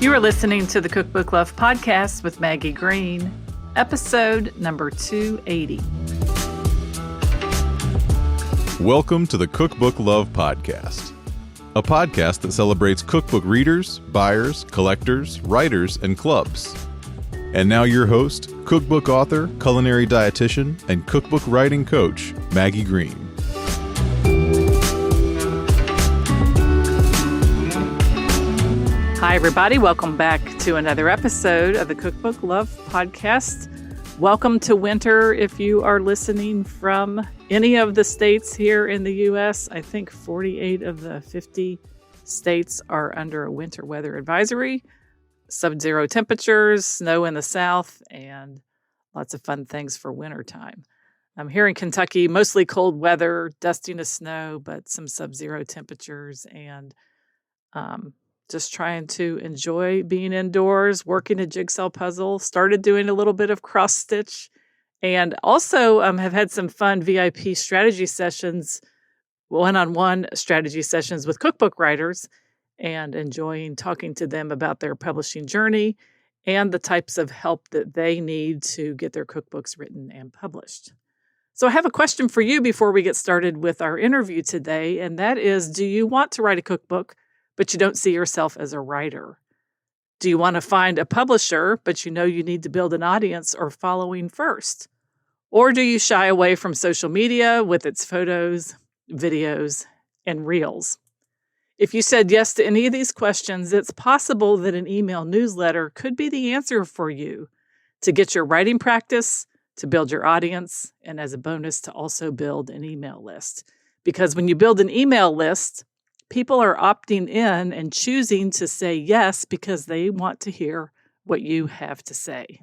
You are listening to the Cookbook Love Podcast with Maggie Green, episode number 280. Welcome to the Cookbook Love Podcast, a podcast that celebrates cookbook readers, buyers, collectors, writers, and clubs. And now your host, cookbook author, culinary dietitian, and cookbook writing coach, Maggie Green. Hi, everybody. Welcome back to another episode of the Cookbook Love Podcast. Welcome to winter if you are listening from any of the states here in the U.S. I think 48 of the 50 states are under a winter weather advisory, sub-zero temperatures, snow in the south, and lots of fun things for wintertime. I'm here in Kentucky, mostly cold weather, dusting of snow, but some sub-zero temperatures, and just trying to enjoy being indoors, working a jigsaw puzzle, started doing a little bit of cross stitch, and also have had some fun VIP strategy sessions, one-on-one strategy sessions with cookbook writers, and enjoying talking to them about their publishing journey and the types of help that they need to get their cookbooks written and published. So I have a question for you before we get started with our interview today, and that is, do you want to write a cookbook, but you don't see yourself as a writer? Do you want to find a publisher, but you know you need to build an audience or following first? Or do you shy away from social media with its photos, videos, and reels? If you said yes to any of these questions, it's possible that an email newsletter could be the answer for you to get your writing practice, to build your audience, and as a bonus, to also build an email list. Because when you build an email list, people are opting in and choosing to say yes because they want to hear what you have to say.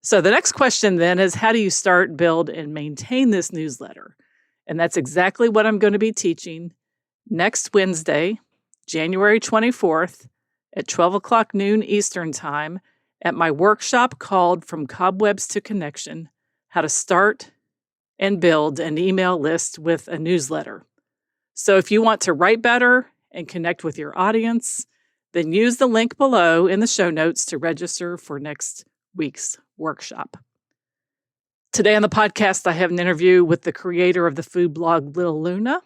So the next question then is, how do you start, build, and maintain this newsletter? And that's exactly what I'm going to be teaching next Wednesday, January 24th at 12 o'clock noon Eastern Time at my workshop called From Cobwebs to Connection, How to Start and Build an Email List with a Newsletter. So if you want to write better and connect with your audience, then use the link below in the show notes to register for next week's workshop. Today on the podcast, I have an interview with the creator of the food blog Lil Luna.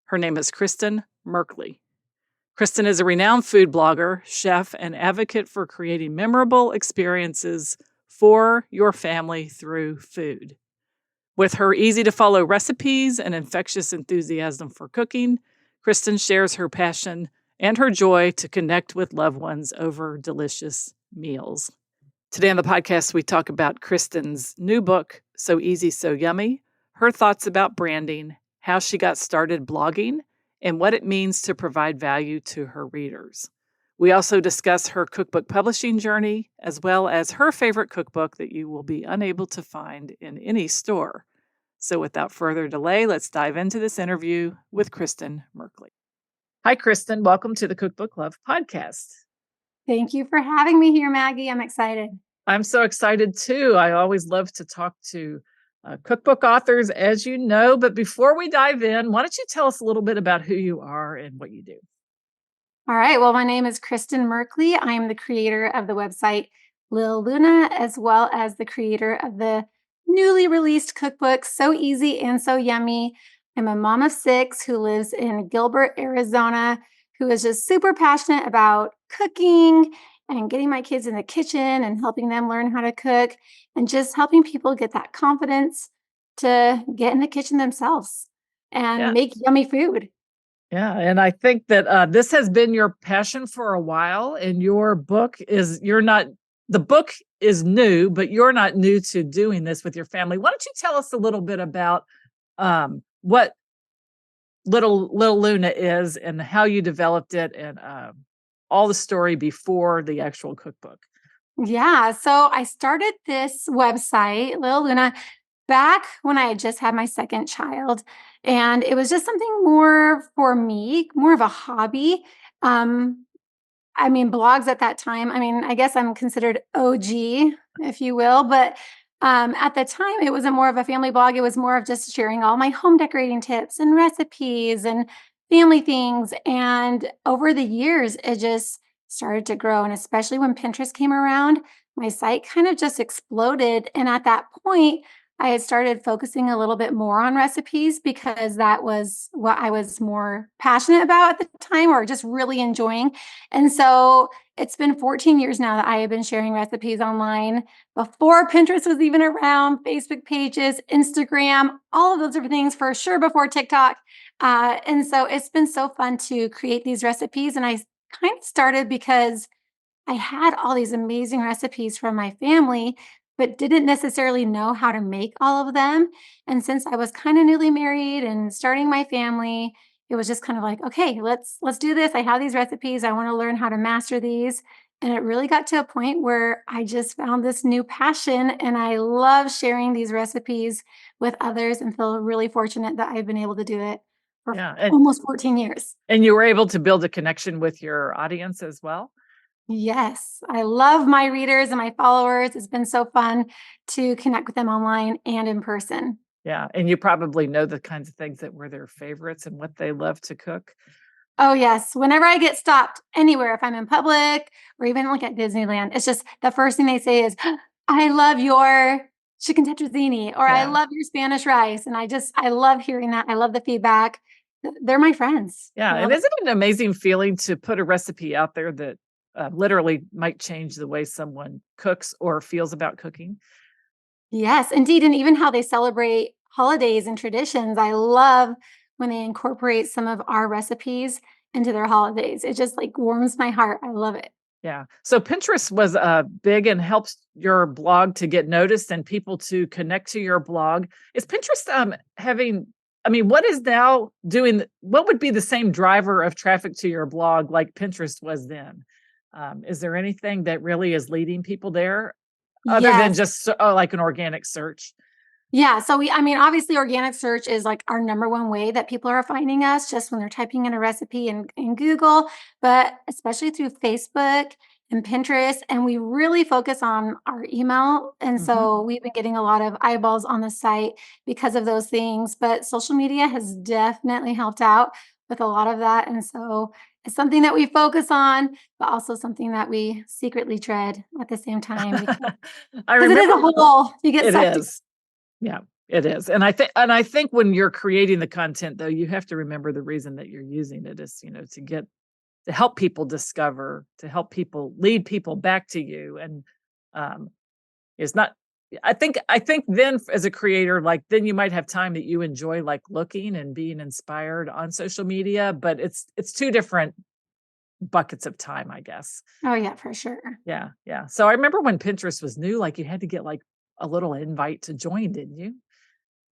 Her name is Kristyn Merkley. Kristyn is a renowned food blogger, chef, and advocate for creating memorable experiences for your family through food. With her easy-to-follow recipes and infectious enthusiasm for cooking, Kristyn shares her passion and her joy to connect with loved ones over delicious meals. Today on the podcast, we talk about Kristyn's new book, So Easy, So Yummy, her thoughts about branding, how she got started blogging, and what it means to provide value to her readers. We also discuss her cookbook publishing journey, as well as her favorite cookbook that you will be unable to find in any store. So without further delay, let's dive into this interview with Kristyn Merkley. Hi, Kristyn. Welcome to the Cookbook Love Podcast. Thank you for having me here, Maggie. I'm excited. I'm so excited, too. I always love to talk to cookbook authors, as you know. But before we dive in, why don't you tell us a little bit about who you are and what you do? All right. Well, my name is Kristyn Merkley. I am the creator of the website Lil Luna, as well as the creator of the newly released cookbook, So Easy and So Yummy. I'm a mom of 6 who lives in Gilbert, Arizona, who is just super passionate about cooking and getting my kids in the kitchen and helping them learn how to cook and just helping people get that confidence to get in the kitchen themselves and make yummy food. Yeah, and I think that this has been your passion for a while, and your book is, the book is new, but you're not new to doing this with your family. Why don't you tell us a little bit about what Lil Luna is and how you developed it and all the story before the actual cookbook? Yeah, so I started this website, Lil Luna, back when I had just had my second child. And it was just something more for me, more of a hobby. Blogs at that time, I guess I'm considered OG, if you will, but at the time it wasn't more of a family blog. It was more of just sharing all my home decorating tips and recipes and family things. And over the years, it just started to grow. And especially when Pinterest came around, my site kind of just exploded. And at that point, I had started focusing a little bit more on recipes because that was what I was more passionate about at the time or just really enjoying. And so it's been 14 years now that I have been sharing recipes online before Pinterest was even around, Facebook pages, Instagram, all of those different things for sure before TikTok. And so it's been so fun to create these recipes. And I kind of started because I had all these amazing recipes from my family, but didn't necessarily know how to make all of them. And since I was kind of newly married and starting my family, it was just kind of like, okay, let's do this. I have these recipes. I want to learn how to master these. And it really got to a point where I just found this new passion and I love sharing these recipes with others and feel really fortunate that I've been able to do it for Yeah. And, almost 14 years. and you were able to build a connection with your audience as well. Yes, I love my readers and my followers. It's been so fun to connect with them online and in person. Yeah. And you probably know the kinds of things that were their favorites and what they love to cook. Oh, yes. Whenever I get stopped anywhere, if I'm in public or even like at Disneyland, it's just the first thing they say is, I love your chicken tetrazzini or I Yeah. love your Spanish rice. And I love hearing that. I love the feedback. They're my friends. Yeah. I And love it. isn't it an amazing feeling to put a recipe out there that literally might change the way someone cooks or feels about cooking? Yes, indeed. And even how they celebrate holidays and traditions. I love when they incorporate some of our recipes into their holidays. It just like warms my heart. I love it. Yeah. So Pinterest was big and helps your blog to get noticed and people to connect to your blog. Is Pinterest having, I mean, what is now doing, what would be the same driver of traffic to your blog like Pinterest was then? Is there anything that really is leading people there other than Yes. just like an organic search? Yeah. So I mean, obviously, organic search is like our number one way that people are finding us just when they're typing in a recipe in Google, but especially through Facebook and Pinterest. And we really focus on our email. And Hmm. so we've been getting a lot of eyeballs on the site because of those things. But social media has definitely helped out with a lot of that. And so it's something that we focus on, but also something that we secretly dread at the same time because I it is remember a hole you get it sucked in. is. Yeah, it is. And I think when you're creating the content though, you have to remember the reason that you're using it is, to help people discover, to help people lead people back to you. And um it's not I think then as a creator, like then you might have time that you enjoy like looking and being inspired on social media, but it's two different buckets of time, I guess. Oh, yeah, for sure. Yeah, yeah. So I remember when Pinterest was new, like you had to get like a little invite to join, didn't you?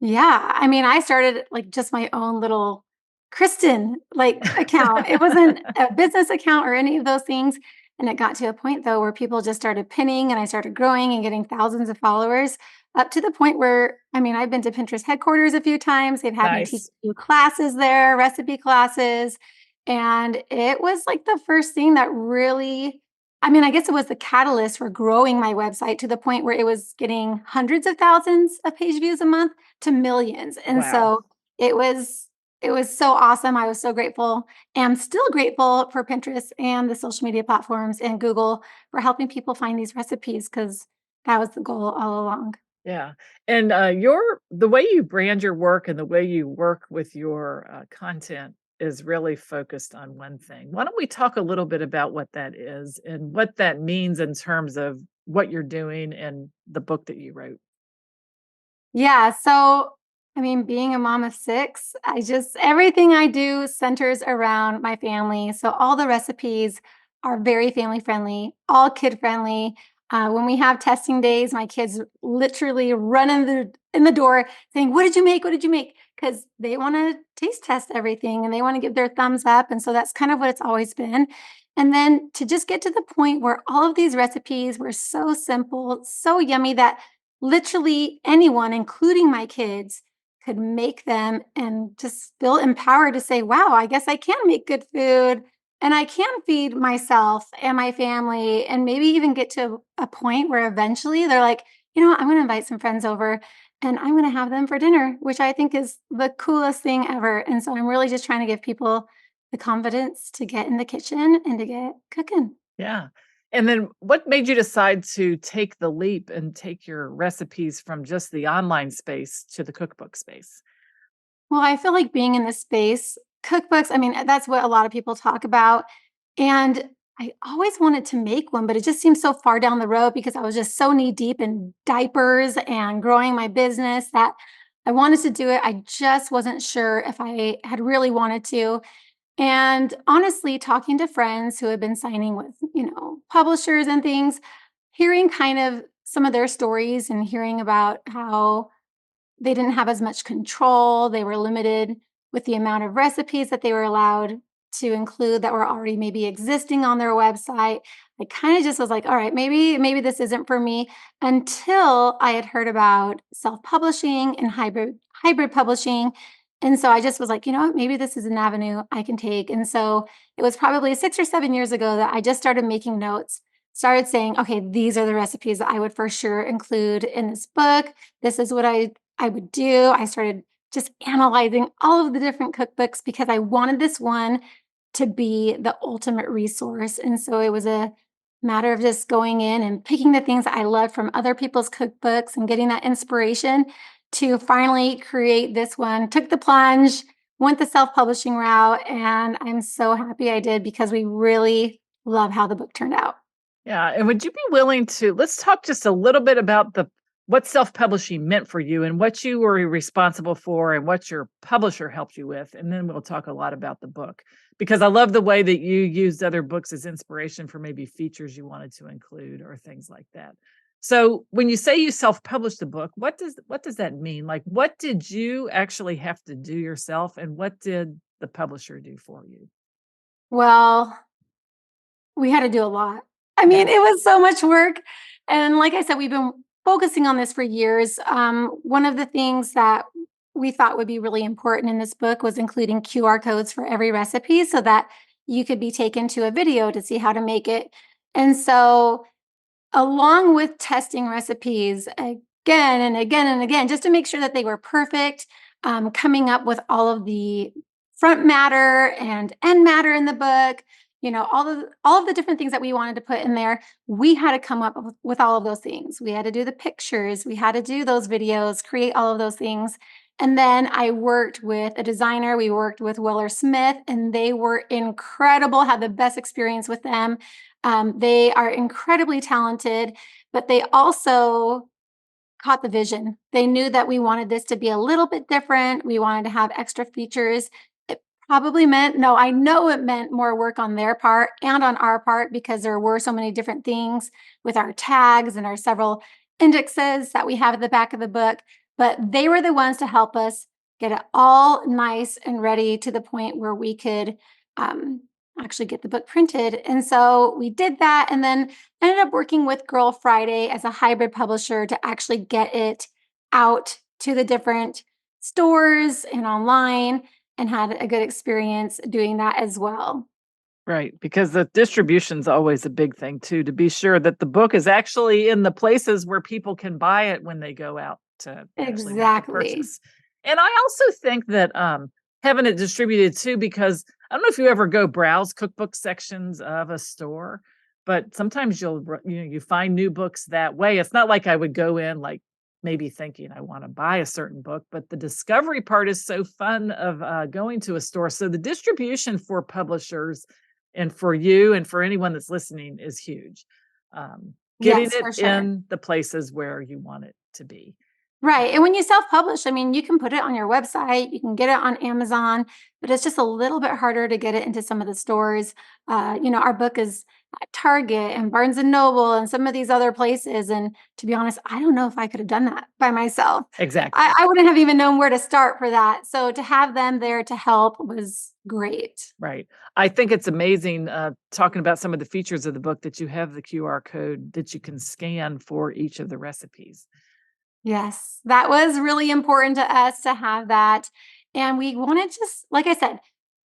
Yeah, I mean, I started, like, just my own little Kristyn, like, account. It wasn't a business account or any of those things, and it got to a point, though, where people just started pinning, and I started growing and getting thousands of followers, up to the point where I mean, I've been to Pinterest headquarters a few times. They've had me teach Nice. a few classes there, recipe classes, and it was, like, the first thing that really I mean, I guess it was the catalyst for growing my website to the point where it was getting hundreds of thousands of page views a month to millions. And Wow. so it was it was so awesome. I was so grateful. Am still grateful for Pinterest and the social media platforms and Google for helping people find these recipes because that was the goal all along. Yeah. And the way you brand your work and the way you work with your content is really focused on one thing. Why don't we talk a little bit about what that is and what that means in terms of what you're doing and the book that you wrote? Yeah, so I mean, being a mom of 6, I just everything I do centers around my family. So all the recipes are very family friendly, all kid friendly. When we have testing days, my kids literally run in the door saying, "What did you make? What did you make?" Because they want to taste test everything and they want to give their thumbs up. And so that's kind of what it's always been. And then to just get to the point where all of these recipes were so simple, so yummy that literally anyone, including my kids, could make them and just feel empowered to say, wow, I guess I can make good food and I can feed myself and my family. And maybe even get to a point where eventually they're like, you know what, I'm going to invite some friends over and I'm going to have them for dinner, which I think is the coolest thing ever. And so I'm really just trying to give people the confidence to get in the kitchen and to get cooking. Yeah. And then what made you decide to take the leap and take your recipes from just the online space to the cookbook space? Well, I feel like being in this space, cookbooks, I mean, that's what a lot of people talk about. And I always wanted to make one, but it just seemed so far down the road because I was just so knee deep in diapers and growing my business that I wanted to do it. I just wasn't sure if I had really wanted to. And honestly, talking to friends who had been signing with, publishers and things, hearing kind of some of their stories and hearing about how they didn't have as much control. They were limited with the amount of recipes that they were allowed to include that were already maybe existing on their website. I kind of just was like, all right, maybe this isn't for me until I had heard about self-publishing and hybrid publishing. And so I just was like, you know what, maybe this is an avenue I can take. And so it was probably 6 or 7 years ago that I just started making notes, started saying, okay, these are the recipes that I would for sure include in this book. This is what I would do. I started just analyzing all of the different cookbooks because I wanted this one to be the ultimate resource. And so it was a matter of just going in and picking the things that I loved from other people's cookbooks and getting that inspiration to finally create this one. Took the plunge, went the self publishing route, and I'm so happy I did because we really love how the book turned out. Yeah, and would you be willing to let's talk just a little bit about the what self-publishing meant for you and what you were responsible for and what your publisher helped you with, and then we'll talk a lot about the book. Because I love the way that you used other books as inspiration for maybe features you wanted to include or things like that. So, when you say you self-published the book, what does that mean? Like what did you actually have to do yourself and what did the publisher do for you? Well, we had to do a lot. I mean, Yeah. it was so much work. And like I said, we've been focusing on this for years. One of the things that we thought would be really important in this book was including QR codes for every recipe so that you could be taken to a video to see how to make it. And so along with testing recipes again and again and again, just to make sure that they were perfect, coming up with all of the front matter and end matter in the book, all of the different things that we wanted to put in there. We had to come up with all of those things. We had to do the pictures, we had to do those videos, create all of those things. And then I worked with a designer. We worked with Willer Smith, and they were incredible. Had the best experience with them. They are incredibly talented, but they also caught the vision. They knew that we wanted this to be a little bit different. We wanted to have extra features. It probably meant, no, I know it meant more work on their part and on our part because there were so many different things with our tags and our several indexes that we have at the back of the book. But they were the ones to help us get it all nice and ready to the point where we could um, actually get the book printed. And so we did that and then ended up working with Girl Friday as a hybrid publisher to actually get it out to the different stores and online and had a good experience doing that as well. Right, because the distribution's always a big thing too, to be sure that the book is actually in the places where people can buy it when they go out to actually make a Exactly. purchase. And I also think that having it distributed too, because I don't know if you ever go browse cookbook sections of a store, but sometimes you find new books that way. It's not like I would go in like maybe thinking I want to buy a certain book, but the discovery part is so fun of going to a store. So the distribution for publishers and for you and for anyone that's listening is huge. Getting Yes, it for sure. in the places where you want it to be. Right. And when you self-publish, I mean, you can put it on your website, you can get it on Amazon, but it's just a little bit harder to get it into some of the stores. Our book is at Target and Barnes and Noble and some of these other places. And to be honest, I don't know if I could have done that by myself. I, Exactly. I wouldn't have even known where to start for that. So to have them there to help was great. Right. I think it's amazing talking about some of the features of the book that you have the QR code that you can scan for each of the recipes. Yes, that was really important to us to have that. And we wanted just, like I said,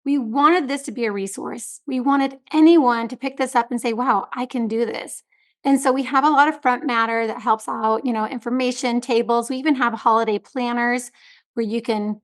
we wanted this to be a resource. We wanted anyone to pick this up and say, wow, I can do this. And so we have a lot of front matter that helps out, information tables. We even have holiday planners where you can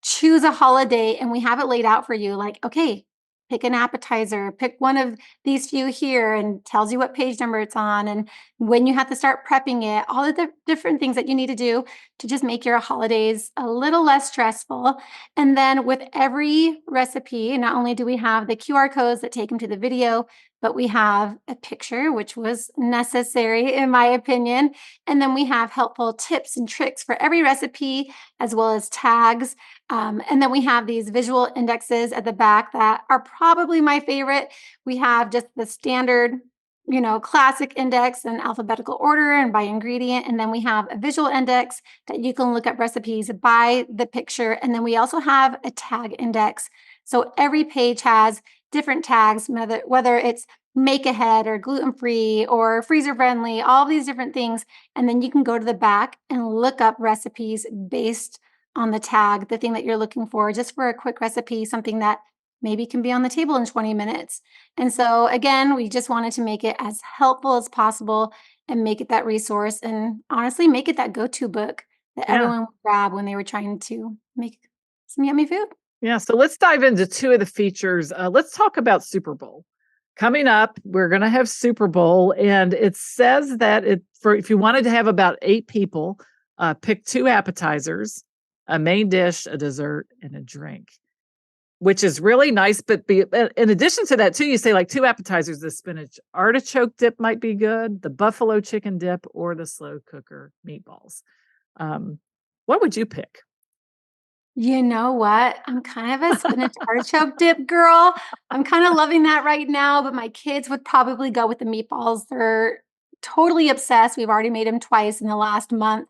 choose a holiday and we have it laid out for you like, okay, pick an appetizer, pick one of these few here, and tells you what page number it's on and when you have to start prepping it, all of the different things that you need to do to just make your holidays a little less stressful. And then with every recipe, not only do we have the QR codes that take them to the video, but we have a picture, which was necessary in my opinion. And then we have helpful tips and tricks for every recipe, as well as tags. And then we have these visual indexes at the back that are probably my favorite. We have just the standard, classic index in alphabetical order and by ingredient. And then we have a visual index that you can look up recipes by the picture. And then we also have a tag index. So every page has different tags, whether it's make ahead or gluten free or freezer friendly, all of these different things. And then you can go to the back and look up recipes based on the tag, the thing that you're looking for, just for a quick recipe, something that maybe can be on the table in 20 minutes. And so, again, we just wanted to make it as helpful as possible and make it that resource and honestly make it that go to book that Yeah. everyone would grab when they were trying to make some yummy food. Yeah. So let's dive into two of the features. Let's talk about Super Bowl. Coming up, we're going to have Super Bowl, and it says that if you wanted to have about 8 people, pick 2 appetizers, a main dish, a dessert, and a drink, which is really nice. But in addition to that, too, you say like 2 appetizers, the spinach artichoke dip might be good, the buffalo chicken dip, or the slow cooker meatballs. What would you pick? You know what? I'm kind of a spinach artichoke dip girl. I'm kind of loving that right now, but my kids would probably go with the meatballs. They're totally obsessed. We've already made them twice in the last month.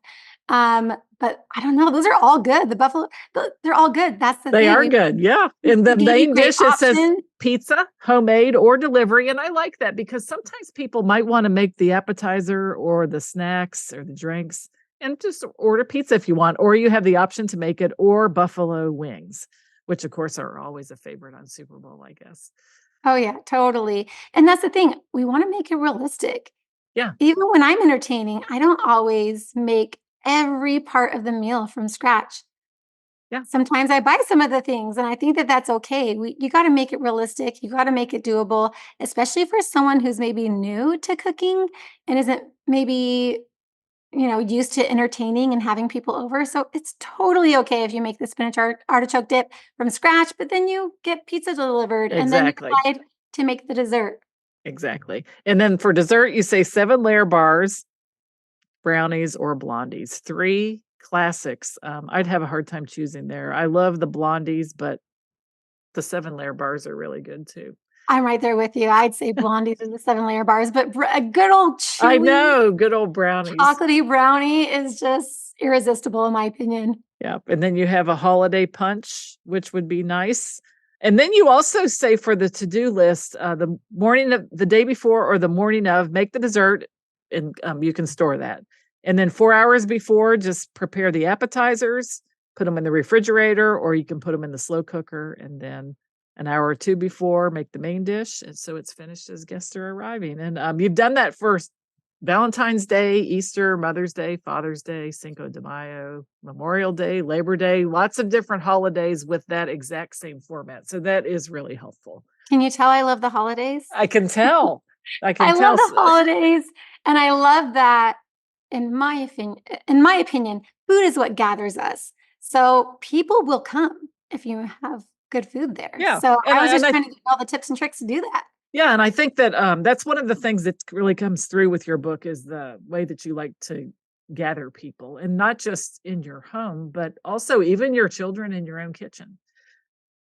But I don't know. Those are all good. The buffalo, they're all good. That's the They thing. are good. Yeah. And the We gave you main great dish, it says options. pizza, homemade, or delivery. And I like that because sometimes people might want to make the appetizer or the snacks or the drinks and just order pizza if you want, or you have the option to make it, or buffalo wings, which of course are always a favorite on Super Bowl, I guess. Oh yeah, totally. And that's the thing. We want to make it realistic. Yeah. Even when I'm entertaining, I don't always make every part of the meal from scratch. Yeah. Sometimes I buy some of the things, and I think that that's okay. You got to make it realistic. You got to make it doable, especially for someone who's maybe new to cooking and isn't maybe, used to entertaining and having people over. So it's totally okay if you make the spinach artichoke dip from scratch, but then you get pizza delivered and then you Exactly. decide to make the dessert. Exactly. And then for dessert, you say 7-layer bars, brownies, or blondies. 3 classics. I'd have a hard time choosing there. I love the blondies, but the 7-layer bars are really good too. I'm right there with you. I'd say blondies are the 7-layer bars, but a good old I chewy, know, good old brownies. chocolatey brownie is just irresistible in my opinion. Yeah. And then you have a holiday punch, which would be nice. And then you also say for the to-do list, the morning of the day before or the morning of, make the dessert, and you can store that. And then 4 hours before, just prepare the appetizers, put them in the refrigerator, or you can put them in the slow cooker. And then an hour or 2 before, make the main dish. And so it's finished as guests are arriving. And you've done that for Valentine's Day, Easter, Mother's Day, Father's Day, Cinco de Mayo, Memorial Day, Labor Day, lots of different holidays with that exact same format. So that is really helpful. Can you tell I love the holidays? I can tell. I I love the holidays, and I love that. In my opinion, food is what gathers us. So people will come if you have good food there. Yeah. So And I was I- just and I- trying to give you all the tips and tricks to do that. Yeah, and I think that that's one of the things that really comes through with your book is the way that you like to gather people, and not just in your home, but also even your children in your own kitchen.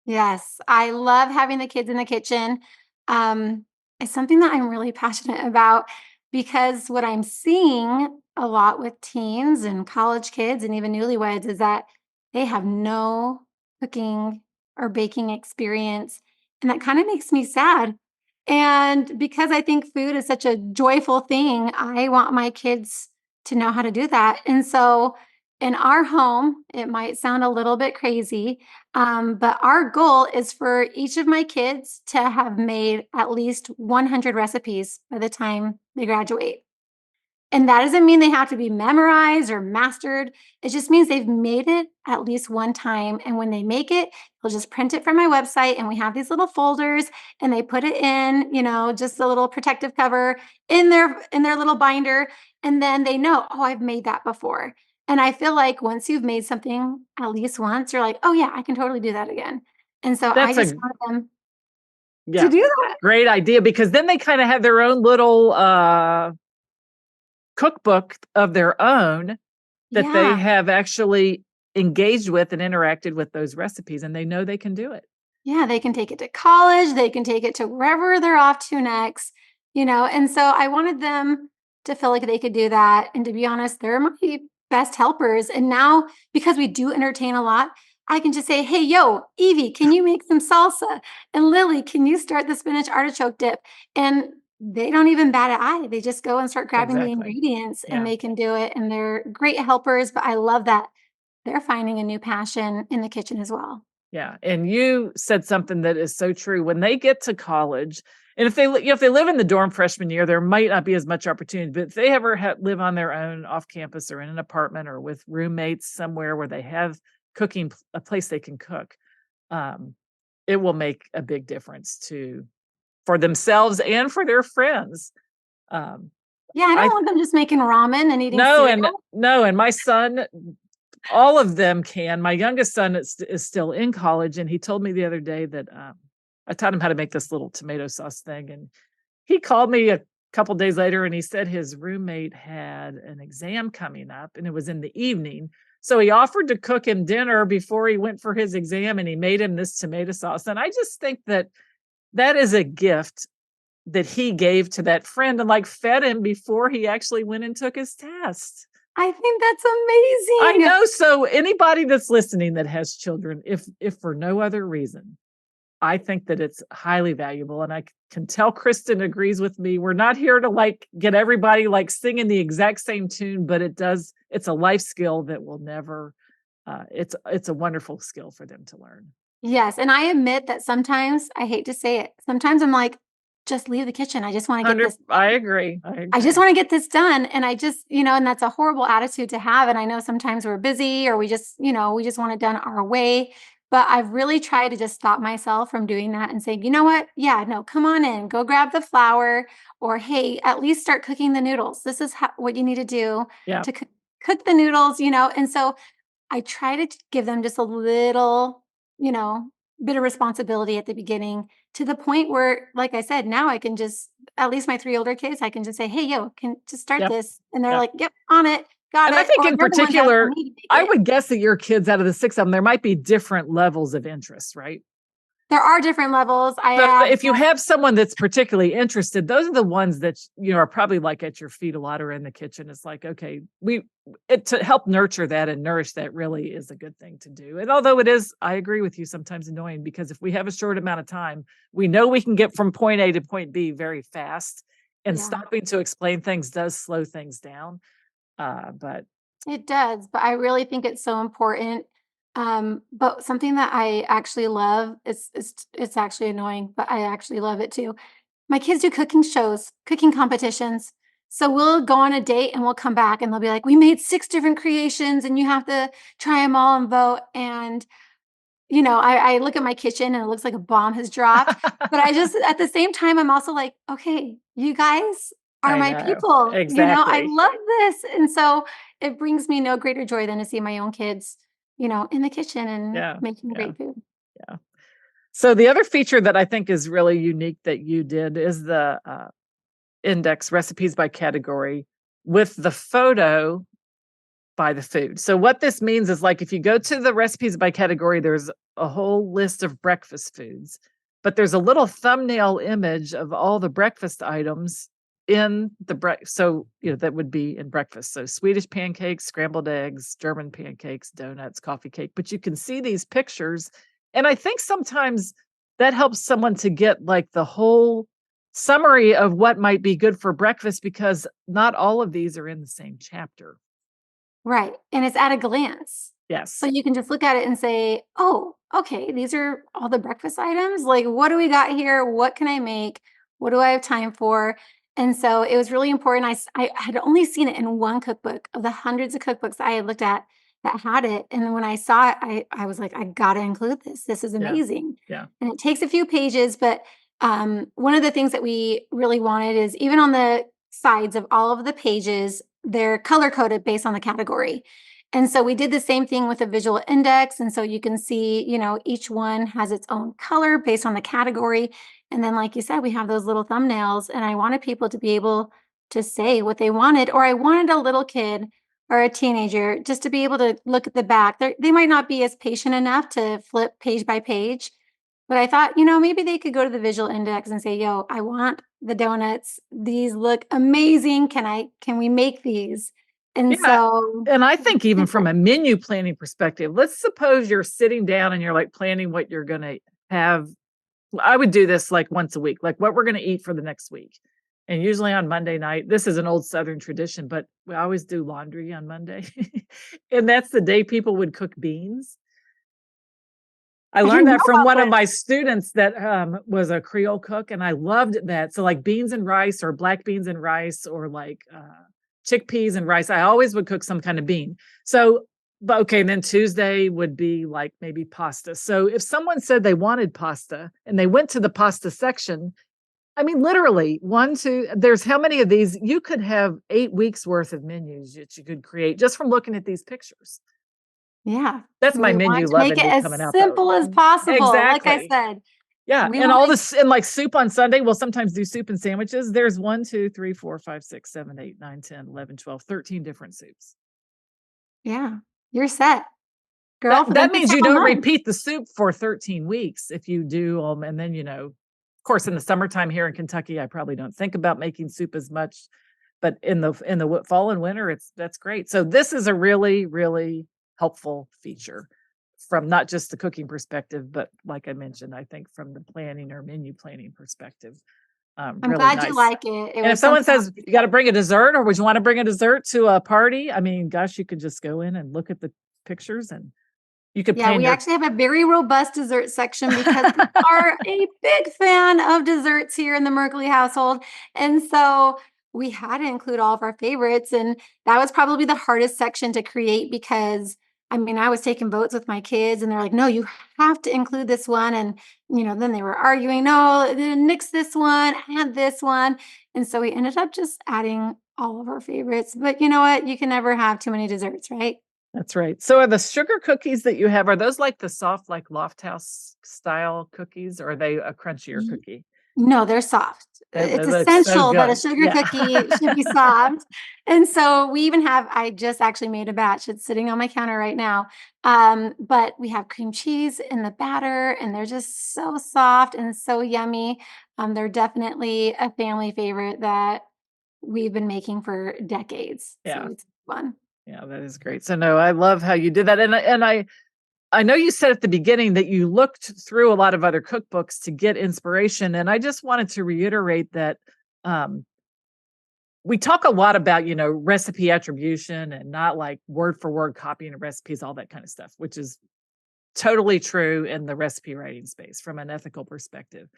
Yes, I love having the kids in the kitchen. Um, it's something that I'm really passionate about because what I'm seeing a lot with teens and college kids and even newlyweds is that they have no cooking or baking experience. And that kind of makes me sad. And because I think food is such a joyful thing, I want my kids to know how to do that. And so in our home, it might sound a little bit crazy, but our goal is for each of my kids to have made at least 100 recipes by the time they graduate. And that doesn't mean they have to be memorized or mastered. It just means they've made it at least one time. And when they make it, they'll just print it from my website. And we have these little folders and they put it in, just a little protective cover in their little binder. And then they know, oh, I've made that before. And I feel like once you've made something at least once, you're like, oh yeah, I can totally do that again. And so I That's just a want them to yeah, do that. great idea, because then they kind of have their own little cookbook of their own that they Yeah. have actually engaged with and interacted with those recipes, and they know they can do it. Yeah, they can take it to college, they can take it to wherever they're off to next, and so I wanted them to feel like they could do that, and to be honest, they're my best helpers, and now because we do entertain a lot, I can just say, "Hey, yo, Evie, can you make some salsa? And Lily, can you start the spinach artichoke dip?" And they don't even bat an eye, they just go and start grabbing the Exactly. ingredients, and Yeah. they can do it, and they're great helpers, but I love that they're finding a new passion in the kitchen as well. Yeah, and you said something that is so true. When they get to college, and if they live in the dorm freshman year, there might not be as much opportunity. But if they ever live on their own off campus or in an apartment or with roommates somewhere where they have a place they can cook, um, it will make a big difference for themselves and for their friends. Um, Yeah, I I don't want them just making ramen and eating no, cereal. and no, and my son, all of them can. My youngest son is still in college, and he told me the other day that I taught him how to make this little tomato sauce thing, and he called me a couple days later, and he said his roommate had an exam coming up, and it was in the evening. So he offered to cook him dinner before he went for his exam, and he made him this tomato sauce. And I just think that that is a gift that he gave to that friend and like fed him before he actually went and took his test. I think that's I amazing. know. So anybody that's listening that has children, if for no other reason, I think that it's highly valuable. And I can tell Kristyn agrees with me. We're not here to like get everybody like singing the exact same tune, but it's a life skill that will never, it's a wonderful skill for them to learn. Yes, and I admit that sometimes, I hate to say it, sometimes I'm like, "Just leave the kitchen, I just wanna get 100, this I done. agree. I I just agree. wanna get this done," and I just and that's a horrible attitude to have, and I know sometimes we're busy or we just want it done our way, but I've really tried to just stop myself from doing that and saying, "You know what? Yeah, no, come on in, go grab the flour," or, "Hey, at least start cooking the noodles. This is what you need to do Yeah. to cook the noodles," and so I try to give them just a little, you know, bit of responsibility at the beginning to the point where, like I said, now I can just, at least my 3 older kids, I can just say, "Hey, yo, can just start Yep. this." And they're Yep. like, "Yep, on it, got And I it." think Or in they're the ones asking particular, me to make I it. would guess that your kids, out of the 6 of them, there might be different levels of interest, right? There are different levels. I So have if you have someone that's particularly interested, those are the ones that, are probably like at your feet a lot or in the kitchen. It's like, okay, to help nurture that and nourish that really is a good thing to do. And although it is, I agree with you, sometimes annoying, because if we have a short amount of time, we know we can get from point A to point B very fast, and yeah. stopping to explain things does slow things down. But It does, but I really think it's so important. But something that I actually love, it's actually annoying, but I actually love it too. My kids do cooking shows, cooking competitions. So we'll go on a date and we'll come back and they'll be like, "We made 6 different creations and you have to try them all and vote." And I look at my kitchen and it looks like a bomb has dropped. But I just, at the same time, I'm also like, okay, you guys are I my know. people. I Exactly. love this. And so it brings me no greater joy than to see my own kids, in the kitchen and Yeah. making Yeah. great food. Yeah. So the other feature that I think is really unique that you did is the index recipes by category with the photo by the food. So what this means is, like, if you go to the recipes by category, there's a whole list of breakfast foods, but there's a little thumbnail image of all the breakfast items in the so that would be in breakfast. So Swedish pancakes, scrambled eggs, German pancakes, donuts, coffee cake. But you can see these pictures, and I think sometimes that helps someone to get like the whole summary of what might be good for breakfast, because not all of these are in the same chapter. Right. And it's at a glance. So Yes. you can just look at it and say, "Oh, okay, these are all the breakfast items. Like, what do we got here? What can I make? What do I have time for?" And so it was really important. I had only seen it in one cookbook of the hundreds of cookbooks I had looked at that had it. And then when I saw it, I was like, I got to include this. This is Yeah. amazing. Yeah. And it takes a few pages, but one of the things that we really wanted is even on the sides of all of the pages, they're color coded based on the category. And so we did the same thing with a visual index. And so you can see, each one has its own color based on the category. And then, like you said, we have those little thumbnails. And I wanted people to be able to say what they wanted, or I wanted a little kid or a teenager just to be able to look at the back. They might not be as patient enough to flip page by page. But I thought, maybe they could go to the visual index and say, yo, I want the donuts. These look amazing. Can we make these? And Yeah. so And I think even from a menu planning perspective, let's suppose you're sitting down and you're like planning what you're going to have. I would do this like once a week, like what we're going to eat for the next week. And usually on Monday night, this is an old Southern tradition, but we always do laundry on Monday. And that's the day people would cook beans. I didn't learned know that from about one of this. my students that was a Creole cook, and I loved that. So like beans and rice, or black beans and rice, or like chickpeas and rice. I always would cook some kind of bean. So, but okay, then Tuesday would be like maybe pasta. So if someone said they wanted pasta and they went to the pasta section, I mean, literally there's how many of these? You could have 8 weeks worth of menus that you could create just from looking at these pictures. Yeah. That's my We menu want to make loving it me as coming out though. simple as possible. Like I Exactly. said, Yeah. we And want all to this, and like soup on Sunday, we'll sometimes do soup and sandwiches. There's 1, 2, 3, 4, 5, 6, 7, 8, 9, 10, 11, 12, 13 different soups. yeah, you're set. Girl, That for the that next means you couple don't months. repeat the soup for 13 weeks if you do and then of course in the summertime here in Kentucky, I probably don't think about making soup as much, but in the fall and winter, that's great. So this is a really, really helpful feature from not just the cooking perspective, but like I mentioned, I think from the planning or menu planning perspective, I'm really glad you nice. like it. It And if was someone something says you got to bring a dessert, or would you want to bring a dessert to a party? I mean, gosh, you could just go in and look at the pictures, and you could Yeah, plan we your. actually have a very robust dessert section because we are a big fan of desserts here in the Merkley household. And so we had to include all of our favorites. And that was probably the hardest section to create because I mean, I was taking votes with my kids and they're like, no, you have to include this one. And, then they were arguing, no, nix this one, add this one. And so we ended up just adding all of our favorites. But you know what? You can never have too many desserts, right? That's right. So are the sugar cookies that you have, are those like the soft, like Loft House style cookies, or are they a crunchier Ye cookie? No, they're soft. They It's look so essential that a good. sugar Yeah. cookie should be soft, and so we even have I just actually made a batch, it's sitting on my counter right now, but we have cream cheese in the batter, and they're just so soft and so yummy. They're definitely a family favorite that we've been making for decades, so Yeah. it's fun. Yeah, that is great. So no, I love how you did that. And I know you said at the beginning that you looked through a lot of other cookbooks to get inspiration. And I just wanted to reiterate that um, we talk a lot about, recipe attribution and not like word for word copying of recipes, all that kind of stuff, which is totally true in the recipe writing space from an ethical perspective.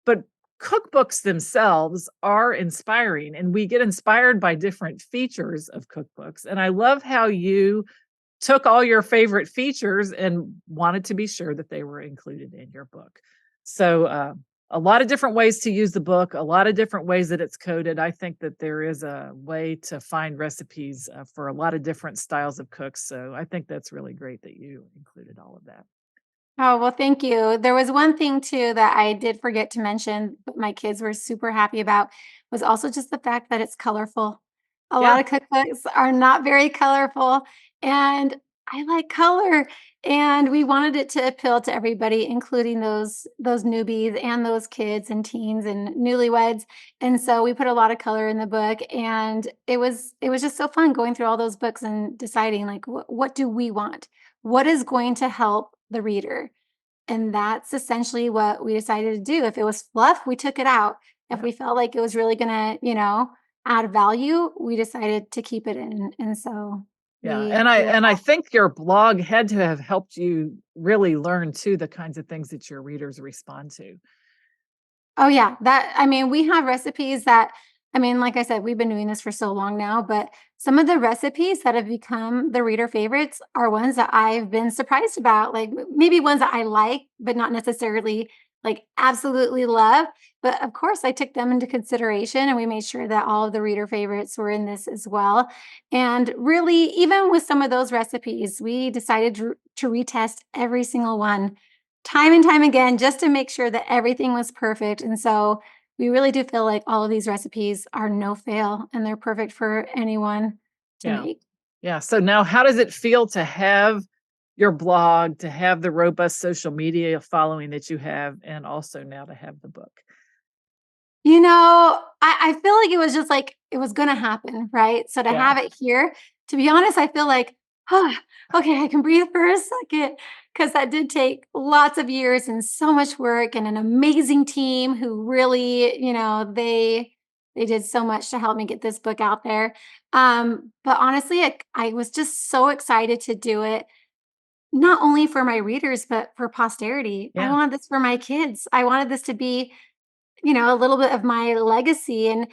But cookbooks themselves are inspiring, and we get inspired by different features of cookbooks. And I love how you took all your favorite features and wanted to be sure that they were included in your book. So, a lot of different ways to use the book, a lot of different ways that it's coded. I think that there is a way to find recipes for a lot of different styles of cooks. So, I think that's really great that you included all of that. Oh, well, thank you. There was one thing too that I did forget to mention, but my kids were super happy about was also just the fact that it's colorful. A lot Yeah. of cookbooks are not very colorful, and I like color. And we wanted it to appeal to everybody, including those newbies and those kids and teens and newlyweds. And so we put a lot of color in the book, and it was just so fun going through all those books and deciding like what do we want? What is going to help the reader? And that's essentially what we decided to do. If it was fluff, we took it out. If Yeah. we felt like it was really gonna, add value, we decided to keep it in. And so Yeah. we And I we and I think your blog had to have helped you really learn too the kinds of things that your readers respond to. Oh, yeah. That I mean, we have recipes that I mean, like I said, we've been doing this for so long now, but some of the recipes that have become the reader favorites are ones that I've been surprised about. Like maybe ones that I like, but not necessarily like absolutely love. But of course, I took them into consideration and we made sure that all of the reader favorites were in this as well. And really, even with some of those recipes, we decided to retest every single one time and time again just to make sure that everything was perfect. And so we really do feel like all of these recipes are no fail and they're perfect for anyone to Yeah. make. Yeah. So now how does it feel to have your blog, to have the robust social media following that you have, and also now to have the book? I feel like it was just like it was gonna happen, right? So to Yeah. have it here, to be honest, I feel like, oh, okay, I can breathe for a second because that did take lots of years and so much work and an amazing team who really, they did so much to help me get this book out there. But honestly, I was just so excited to do it, not only for my readers, but for posterity. I Yeah. wanted this for my kids. I wanted this to be a little bit of my legacy. And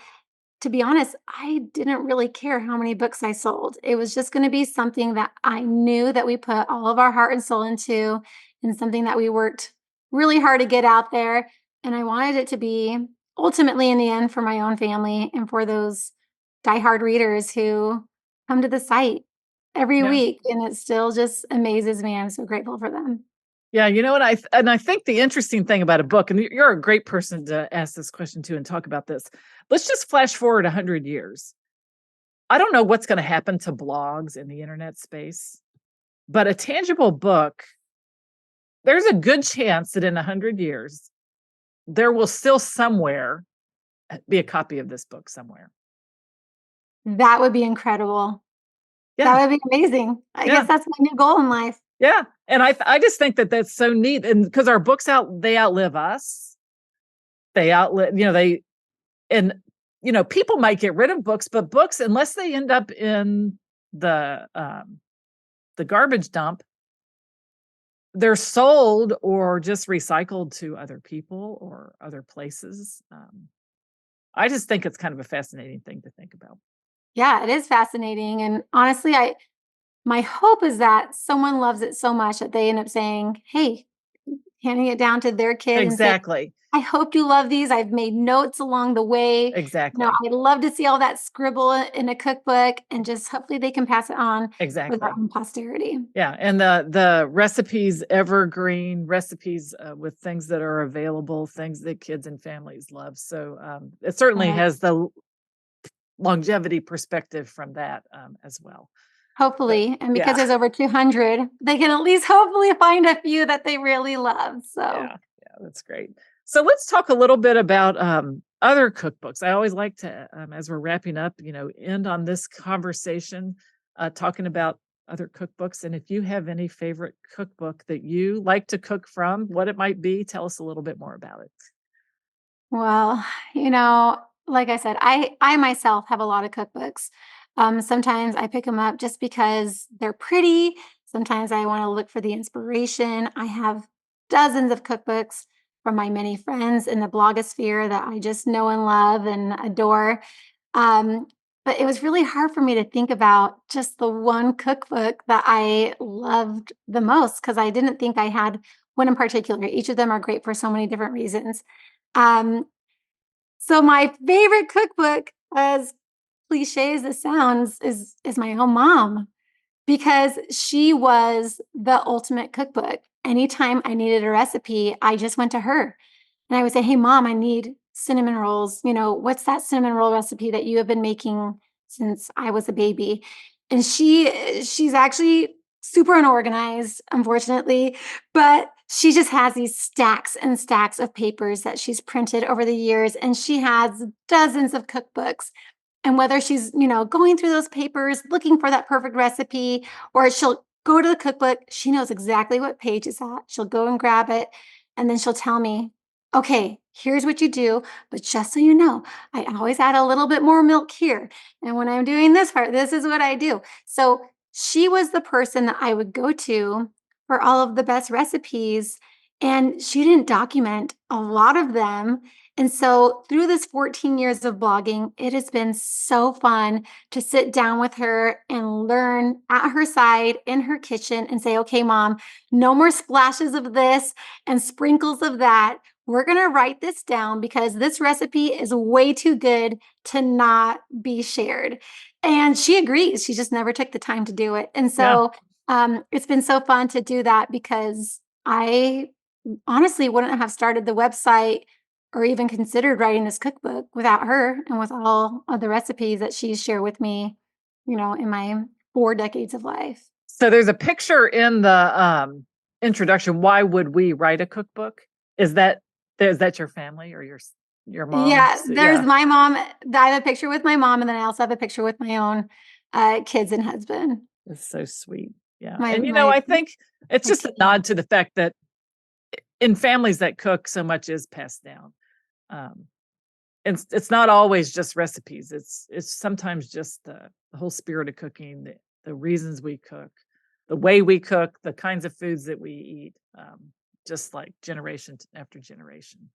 to be honest, I didn't really care how many books I sold. It was just going to be something that I knew that we put all of our heart and soul into, and something that we worked really hard to get out there. And I wanted it to be ultimately in the end for my own family and for those diehard readers who come to the site every Yeah. week. And it still just amazes me. I'm so grateful for them. Yeah, you know what I think the interesting thing about a book, and you're a great person to ask this question to and talk about this. Let's just flash forward 100 years. I don't know what's going to happen to blogs in the internet space, but a tangible book, there's a good chance that in 100 years there will still somewhere be a copy of this book somewhere. That would be incredible. Yeah, That would be amazing. I yeah, guess that's my new goal in life. yeah. And I just think that that's so neat, and because our books they outlive us, they outlive they and people might get rid of books, but books, unless they end up in the garbage dump, they're sold or just recycled to other people or other places. I just think it's kind of a fascinating thing to think about. Yeah, it is fascinating. And honestly, my hope is that someone loves it so much that they end up saying, "Hey," handing it down to their kid and saying, Exactly. "I hope you love these. I've made notes along the way. Exactly. I'd love to see all that scribble in a cookbook and just hopefully they can pass it on for their Exactly. own posterity." Yeah, and the recipes, evergreen recipes, with things that are available, things that kids and families love. So it certainly Right. has the longevity perspective from that, as well. But Hopefully. And because yeah, there's over 200, they can at least hopefully find a few that they really love. So, yeah, that's great. So let's talk a little bit about other cookbooks. I always like to, as we're wrapping up, end on this conversation, talking about other cookbooks. And if you have any favorite cookbook that you like to cook from, what it might be, tell us a little bit more about it. well, like I said, I myself have a lot of cookbooks. Sometimes I pick them up just because they're pretty. Sometimes I want to look for the inspiration. I have dozens of cookbooks from my many friends in the blogosphere that I just know and love and adore. Um, but it was really hard for me to think about just the one cookbook that I loved the most because I didn't think I had one in particular. Each of them are great for so many different reasons. Um, so my favorite cookbook, as cliche as it sounds, is my own mom because she was the ultimate cookbook. Anytime I needed a recipe, I just went to her and I would say, "Hey mom, I need cinnamon rolls. What's that cinnamon roll recipe that you have been making since I was a baby?" And she's actually super unorganized, unfortunately, but she just has these stacks and stacks of papers that she's printed over the years, and she has dozens of cookbooks. And whether she's, going through those papers looking for that perfect recipe, or she'll go to the cookbook, she knows exactly what page it's at. She'll go and grab it, and then she'll tell me, "Okay, here's what you do, but just so you know, I always add a little bit more milk here. And when I'm doing this part, this is what I do." So she was the person that I would go to for all of the best recipes. And she didn't document a lot of them. And so through this 14 years of blogging, it has been so fun to sit down with her and learn at her side in her kitchen and say, okay, mom, no more splashes of this and sprinkles of that. We're going to write this down because this recipe is way too good to not be shared. And she agrees. She just never took the time to do it. And Yeah. so it's been so fun to do that because I honestly wouldn't have started the website or even considered writing this cookbook without her and with all of the recipes that she's shared with me, in my 4 decades of life. So there's a picture in the introduction. Why would we write a cookbook? Is that your family or your mom? Yeah, there's Yeah. my mom. I have a picture with my mom, and then I also have a picture with my own kids and husband. It's so sweet. Yeah. My And my I think it's my just a teen. nod to the fact that in families that cook, so much is passed down. Um, and it's not always just recipes. It's sometimes just the whole spirit of cooking, the reasons we cook, the way we cook, the kinds of foods that we eat, just like generation after generation.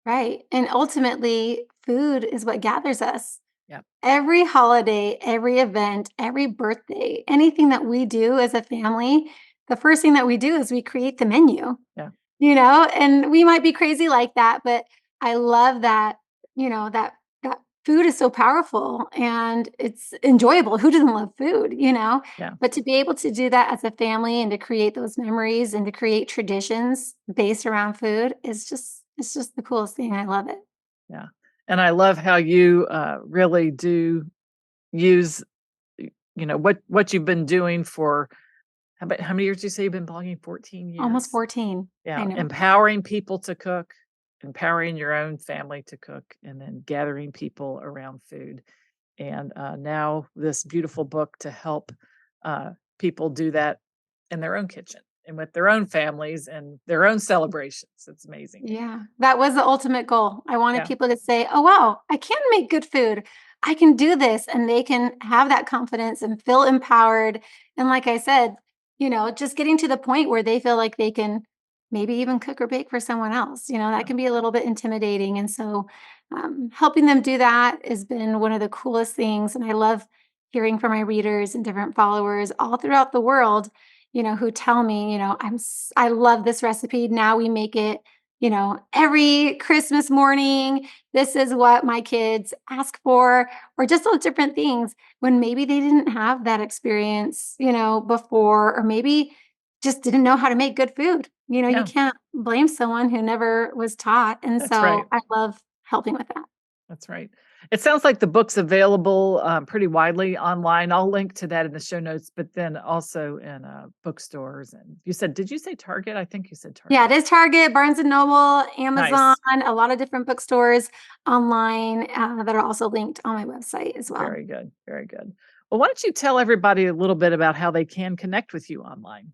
Right. And ultimately, food is what gathers us. Yeah. Every holiday, every event, every birthday, anything that we do as a family, the first thing that we do is we create the menu. Yeah. And we might be crazy like that, but I love that, that food is so powerful and it's enjoyable. Who doesn't love food? Yeah. But to be able to do that as a family and to create those memories and to create traditions based around food is just it's just the coolest thing. I love it. Yeah. And I love how you really do use what you've been doing for how many years do you say you've been blogging? 14 Almost years. 14. I Yeah, know. empowering people to cook, empowering your own family to cook, and then gathering people around food. And now this beautiful book to help people do that in their own kitchen and with their own families and their own celebrations. It's amazing. Yeah, that was the ultimate goal. I wanted Yeah, people to say, "Oh, wow, I can make good food. I can do this." And they can have that confidence and feel empowered. And like I said, just getting to the point where they feel like they can maybe even cook or bake for someone else. That yeah, can be a little bit intimidating. And so helping them do that has been one of the coolest things. And I love hearing from my readers and different followers all throughout the world, who tell me, I love this recipe. Now we make it every Christmas morning. This is what my kids ask for, or just those different things when maybe they didn't have that experience, before, or maybe just didn't know how to make good food. You yeah. can't blame someone who never was taught. And That's right. so I love helping with that. That's right. It sounds like the book's available pretty widely online. I'll link to that in the show notes, but then also in bookstores. And did you say Target? I think you said Yeah, Target. it is Target, Barnes and Noble, Amazon, Nice. a lot of different bookstores online that are also linked on my website as well. Very good. Very good. Well, why don't you tell everybody a little bit about how they can connect with you online?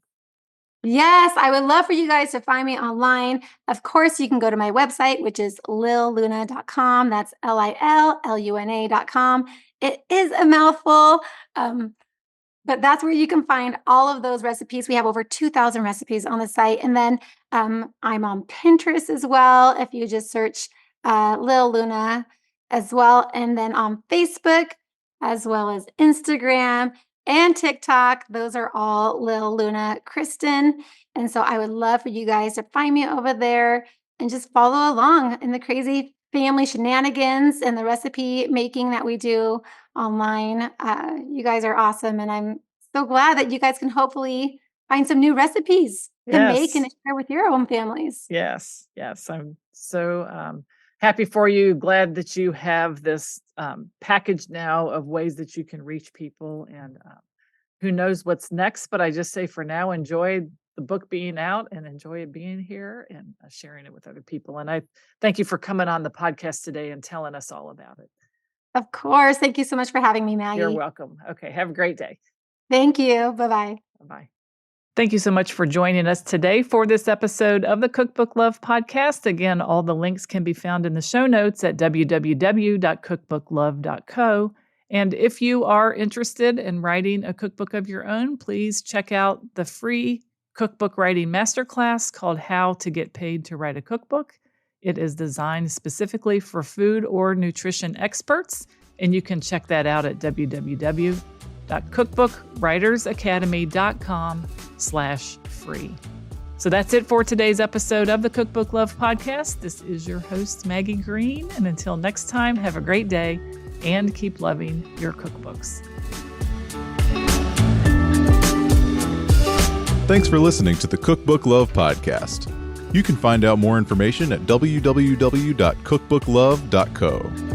Yes, I would love for you guys to find me online. Of course, you can go to my website, which is lilluna.com. That's LILLUNA.com. It is a mouthful, but that's where you can find all of those recipes. We have over 2,000 recipes on the site. And then I'm on Pinterest as well. If you just search Lil Luna as well. And then on Facebook, as well as Instagram and TikTok. Those are all Lil Luna Kristyn. And so I would love for you guys to find me over there and just follow along in the crazy family shenanigans and the recipe making that we do online. You guys are awesome. And I'm so glad that you guys can hopefully find some new recipes to make and Yes. share with your own families. Yes. Yes. I'm so happy for you. Glad that you have this package now of ways that you can reach people. And who knows what's next. But I just say for now, enjoy the book being out and enjoy it being here and sharing it with other people. And I thank you for coming on the podcast today and telling us all about it. Of course. Thank you so much for having me, You're Maggie. welcome. Okay. Have a great day. Thank you. Bye bye. Bye. Thank you so much for joining us today for this episode of the Cookbook Love podcast. Again, all the links can be found in the show notes at www.cookbooklove.co. And if you are interested in writing a cookbook of your own, please check out the free cookbook writing masterclass called How to Get Paid to Write a Cookbook. It is designed specifically for food or nutrition experts, and you can check that out at www.cookbookwritersacademy.com/free. So that's it for today's episode of the Cookbook Love Podcast. This is your host, Maggie Green. And until next time, have a great day and keep loving your cookbooks. Thanks for listening to the Cookbook Love Podcast. You can find out more information at www.cookbooklove.co.